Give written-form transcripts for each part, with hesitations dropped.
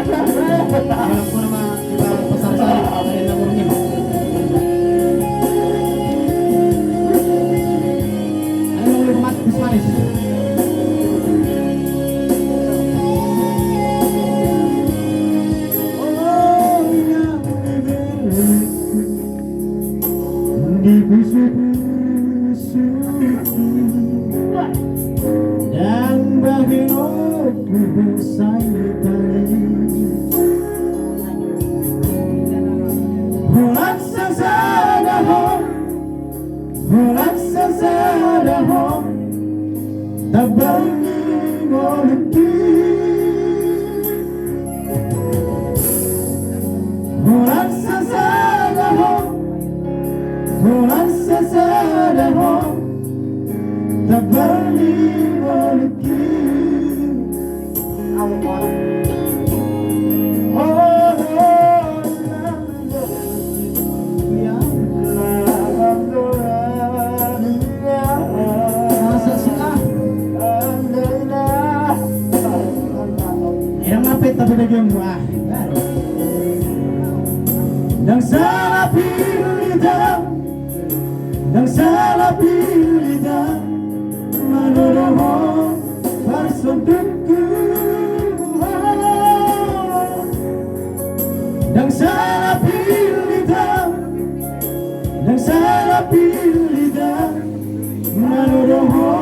Ako naman, pasar-sari, kaya na murni. Ano yung lumat, Bismanis? Di puso-puso dan baginoku sa'yo talim Huwag sasada ho Huwag sasada ho Tabang mo lagi Huwag sasada ho Huwag sasada ho Tabang mo lagi tapi lagi muah yang salah pilih yang salah pilih menurutmu bersekutu yang salah pilih yang salah pilih menurutmu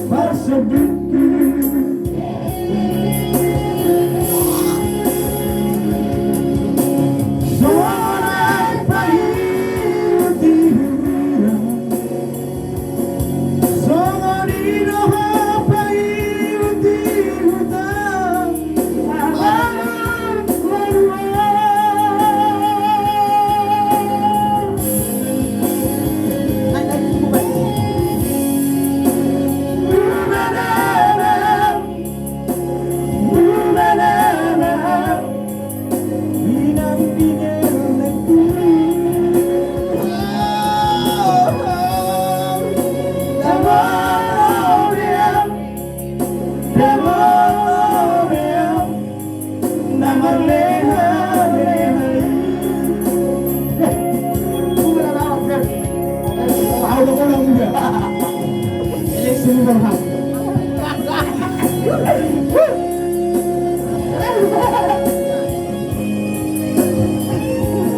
bersekutu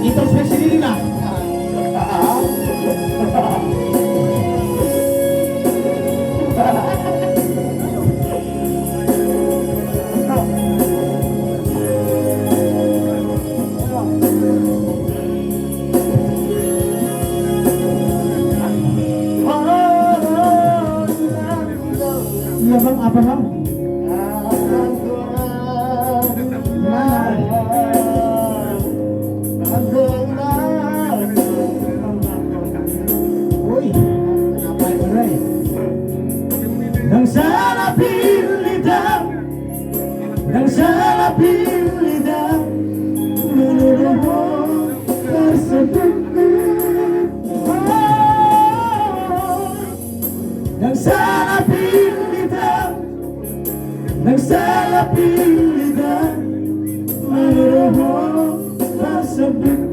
Introspeksi diri lah. Iya bang, apa bang? Yang salah pilih yang salah pilih menurutmu tersebut yang salah pilih yang salah pilih menurutmu tersebut